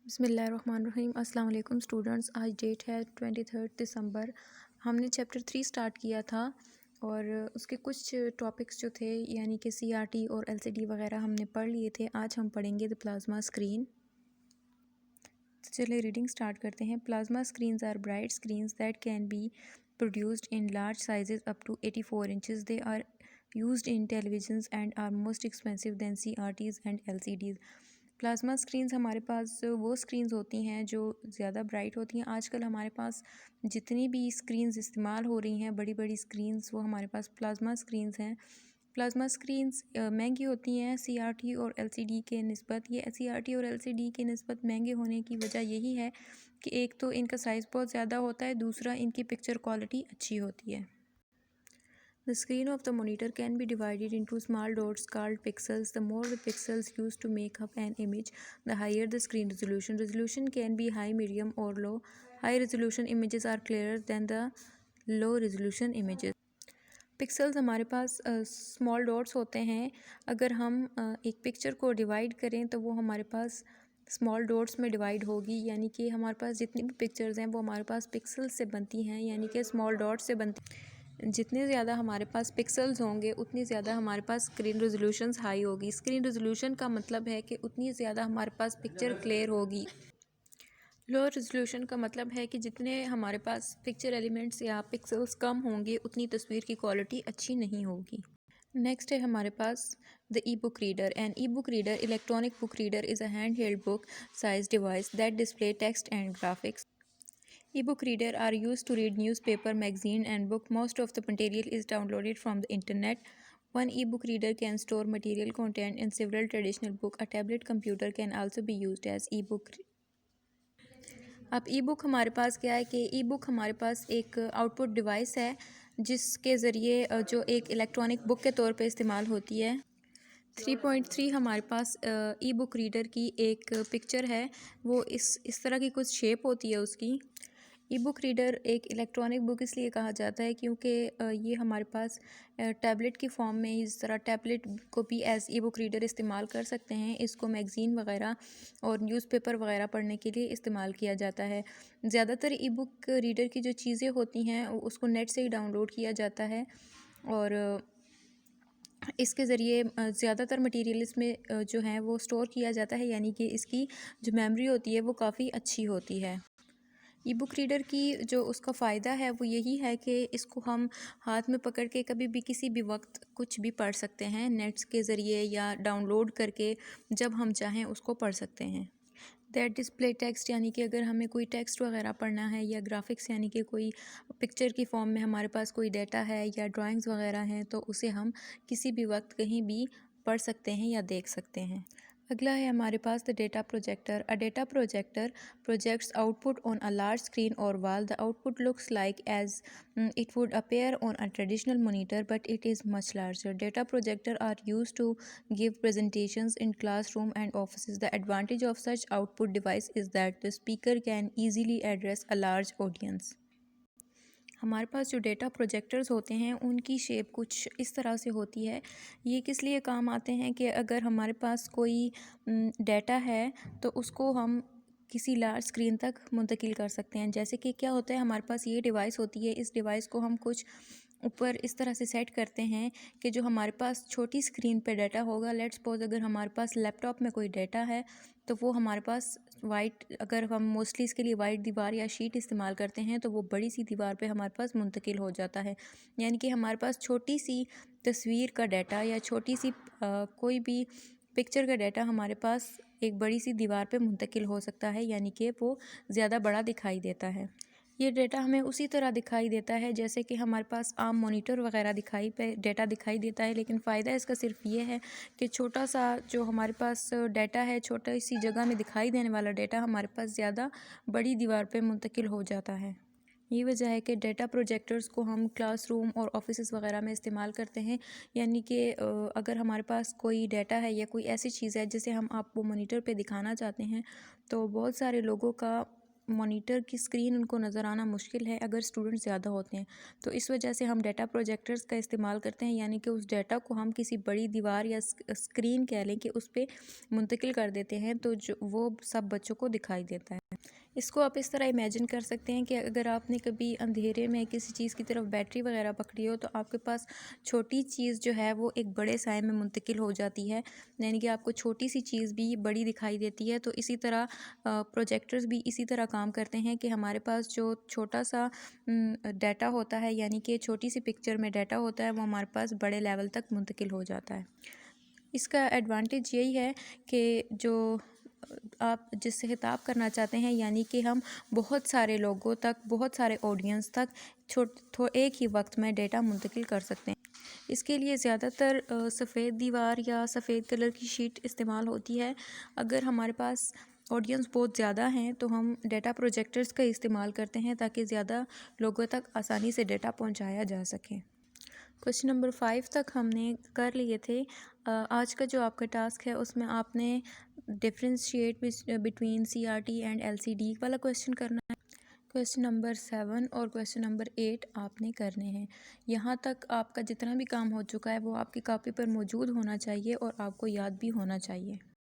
بسم اللہ الرحمن الرحیم۔ السلام علیکم اسٹوڈنٹس، آج ڈیٹ ہے 23 دسمبر۔ ہم نے چیپٹر 3 سٹارٹ کیا تھا اور اس کے کچھ ٹاپکس جو تھے یعنی کہ سی آر ٹی اور ایل سی ڈی وغیرہ ہم نے پڑھ لیے تھے۔ آج ہم پڑھیں گے دا پلازما اسکرین۔ چلے ریڈنگ سٹارٹ کرتے ہیں۔ Plasma screens are bright screens that can be produced in large sizes up to 84 inches. They are used in televisions and are most expensive than CRTs and LCDs. Plasma screens ہمارے پاس وہ screens ہوتی ہیں جو زیادہ bright ہوتی ہیں۔ آج کل ہمارے پاس جتنی بھی اسکرینز استعمال ہو رہی ہیں بڑی بڑی اسکرینز، وہ ہمارے پاس پلازما اسکرینز ہیں۔ پلازما اسکرینز مہنگی ہوتی ہیں سی آر ٹی اور ایل سی ڈی کے نسبت۔ یہ سی آر ٹی اور ایل سی ڈی کے نسبت مہنگے ہونے کی وجہ یہی ہے کہ ایک تو ان کا سائز بہت زیادہ ہوتا ہے، دوسرا ان کی پکچر کوالٹی اچھی ہوتی ہے۔ The screen of the monitor can be divided into small dots called pixels. The more the pixels used to make up an image, the higher the screen resolution. Resolution can be high, medium, or low. High resolution images are clearer than the low resolution images. Pixels ہمارے پاس small dots ہوتے ہیں۔ اگر ہم ایک picture کو divide کریں تو وہ ہمارے پاس اسمال ڈاٹس میں ڈیوائڈ ہوگی، یعنی کہ ہمارے پاس جتنی بھی پکچرز ہیں وہ ہمارے پاس پکسل سے بنتی ہیں، یعنی کہ اسمال ڈاٹ سے بنتی ہیں۔ جتنے زیادہ ہمارے پاس پکسلز ہوں گے اتنی زیادہ ہمارے پاس اسکرین ریزولوشنز ہائی ہوگی۔ اسکرین ریزولوشن کا مطلب ہے کہ اتنی زیادہ ہمارے پاس پکچر کلیئر ہوگی۔ لو ریزولوشن کا مطلب ہے کہ جتنے ہمارے پاس پکچر ایلیمنٹس یا پکسلز کم ہوں گے اتنی تصویر کی کوالٹی اچھی نہیں ہوگی۔ نیکسٹ ہے ہمارے پاس the e-book reader. An e-book reader, electronic book reader, is a handheld book-sized device that display text and graphics. E-book reader are used to read newspaper, magazine, and book. Most of the material is downloaded from the internet. One e-book reader can store material content in several traditional books. A tablet computer can also be used as e-book. اب ای بک ہمارے پاس کیا ہے کہ ای بک ہمارے پاس ایک out put device ہے جس کے ذریعے جو ایک الیکٹرانک بک کے طور پہ استعمال ہوتی ہے۔ 3.3 ہمارے پاس ای بک ریڈر کی ایک پکچر ہے، وہ اس طرح کی کچھ شیپ ہوتی ہے اس کی۔ ای بک ریڈر ایک الیکٹرانک بک اس لیے کہا جاتا ہے کیونکہ یہ ہمارے پاس ٹیبلٹ کی فارم میں، اس طرح ٹیبلٹ کو بھی ایز ای بک ریڈر استعمال کر سکتے ہیں۔ اس کو میگزین وغیرہ اور نیوز پیپر وغیرہ پڑھنے کے لیے استعمال کیا جاتا ہے۔ زیادہ تر ای بک ریڈر کی جو چیزیں ہوتی ہیں اس کو نیٹ سے ہی ڈاؤن لوڈ کیا جاتا ہے اور اس کے ذریعے زیادہ تر مٹیریل اس میں جو ہیں وہ سٹور کیا جاتا ہے، یعنی کہ اس کی جو میموری ہوتی ہے وہ کافی اچھی ہوتی ہے۔ ای بک ریڈر کی جو اس کا فائدہ ہے وہ یہی ہے کہ اس کو ہم ہاتھ میں پکڑ کے کبھی بھی کسی بھی وقت کچھ بھی پڑھ سکتے ہیں، نیٹس کے ذریعے یا ڈاؤن لوڈ کر کے جب ہم چاہیں اس کو پڑھ سکتے ہیں۔ دیٹ ڈسپلے ٹیکسٹ، یعنی کہ اگر ہمیں کوئی ٹیکسٹ وغیرہ پڑھنا ہے یا گرافکس یعنی کہ کوئی پکچر کی فارم میں ہمارے پاس کوئی ڈیٹا ہے یا ڈرائنگز وغیرہ ہیں تو اسے ہم کسی بھی وقت کہیں بھی پڑھ سکتے ہیں یا دیکھ سکتے ہیں۔ اگلا ہے ہمارے پاس the data projector. A data projector projects output on a large screen or wall. The output looks like as it would appear on a traditional monitor, but it is much larger. Data projectors are used to give presentations in classroom and offices. The advantage of such output device is that the speaker can easily address a large audience. ہمارے پاس جو data projectors ہوتے ہیں ان کی shape کچھ اس طرح سے ہوتی ہے۔ یہ کس لیے کام آتے ہیں کہ اگر ہمارے پاس کوئی ڈیٹا ہے تو اس کو ہم کسی لارج اسکرین تک منتقل کر سکتے ہیں۔ جیسے کہ کیا ہوتا ہے، ہمارے پاس یہ ڈیوائس ہوتی ہے، اس ڈیوائس کو ہم کچھ اوپر اس طرح سے سیٹ کرتے ہیں کہ جو ہمارے پاس چھوٹی اسکرین پہ ڈیٹا ہوگا، لیٹ سپوز اگر ہمارے پاس لیپ ٹاپ میں کوئی ڈیٹا ہے تو وہ ہمارے پاس وائٹ، اگر ہم موسٹلی اس کے لیے وائٹ دیوار یا شیٹ استعمال کرتے ہیں تو وہ بڑی سی دیوار پہ ہمارے پاس منتقل ہو جاتا ہے، یعنی کہ ہمارے پاس چھوٹی سی تصویر کا ڈیٹا یا چھوٹی سی کوئی بھی پکچر کا ڈیٹا ہمارے پاس ایک بڑی سی دیوار پہ منتقل ہو سکتا ہے، یعنی کہ وہ زیادہ بڑا دکھائی دیتا ہے۔ یہ ڈیٹا ہمیں اسی طرح دکھائی دیتا ہے جیسے کہ ہمارے پاس عام مانیٹر وغیرہ ڈیٹا دکھائی دیتا ہے، لیکن فائدہ اس کا صرف یہ ہے کہ چھوٹا سا جو ہمارے پاس ڈیٹا ہے، چھوٹی سی جگہ میں دکھائی دینے والا ڈیٹا ہمارے پاس زیادہ بڑی دیوار پہ منتقل ہو جاتا ہے۔ یہ وجہ ہے کہ ڈیٹا پروجیکٹرز کو ہم کلاس روم اور آفیسز وغیرہ میں استعمال کرتے ہیں، یعنی کہ اگر ہمارے پاس کوئی ڈیٹا ہے یا کوئی ایسی چیز ہے جسے ہم آپ کو مانیٹر پہ دکھانا چاہتے ہیں تو بہت سارے لوگوں کا مانیٹر کی اسکرین ان کو نظر آنا مشکل ہے اگر اسٹوڈنٹ زیادہ ہوتے ہیں، تو اس وجہ سے ہم ڈیٹا پروجیکٹرز کا استعمال کرتے ہیں، یعنی کہ اس ڈیٹا کو ہم کسی بڑی دیوار یا اسکرین کہہ لیں کہ اس پہ منتقل کر دیتے ہیں، تو وہ سب بچوں کو دکھائی دیتا ہے۔ اس کو آپ اس طرح امیجن کر سکتے ہیں کہ اگر آپ نے کبھی اندھیرے میں کسی چیز کی طرف بیٹری وغیرہ پکڑی ہو، تو آپ کے پاس چھوٹی چیز جو ہے وہ ایک بڑے سائے میں منتقل ہو جاتی ہے، یعنی کہ آپ کو چھوٹی سی چیز بھی بڑی دکھائی دیتی ہے۔ تو اسی طرح پروجیکٹرز بھی اسی طرح کام کرتے ہیں کہ ہمارے پاس جو چھوٹا سا ڈیٹا ہوتا ہے، یعنی کہ چھوٹی سی پکچر میں ڈیٹا ہوتا ہے، وہ ہمارے پاس بڑے لیول تک منتقل ہو جاتا ہے۔ اس کا ایڈوانٹیج یہی ہے کہ جو آپ جس سے خطاب کرنا چاہتے ہیں، یعنی کہ ہم بہت سارے لوگوں تک، بہت سارے آڈینس تک ایک ہی وقت میں ڈیٹا منتقل کر سکتے ہیں۔ اس کے لیے زیادہ تر سفید دیوار یا سفید کلر کی شیٹ استعمال ہوتی ہے۔ اگر ہمارے پاس آڈینس بہت زیادہ ہیں تو ہم ڈیٹا پروجیکٹرز کا استعمال کرتے ہیں تاکہ زیادہ لوگوں تک آسانی سے ڈیٹا پہنچایا جا سکے۔ کویسچن نمبر 5 تک ہم نے کر لیے تھے۔ آج کا جو آپ کا ٹاسک ہے اس میں آپ نے differentiate between C R T and L C D والا کویسچن کرنا ہے۔ کویسچن نمبر 7 اور کویسچن نمبر 8 آپ نے کرنے ہیں۔ یہاں تک آپ کا جتنا بھی کام ہو چکا ہے وہ آپ کی کاپی پر موجود ہونا چاہیے اور آپ کو یاد بھی ہونا چاہیے۔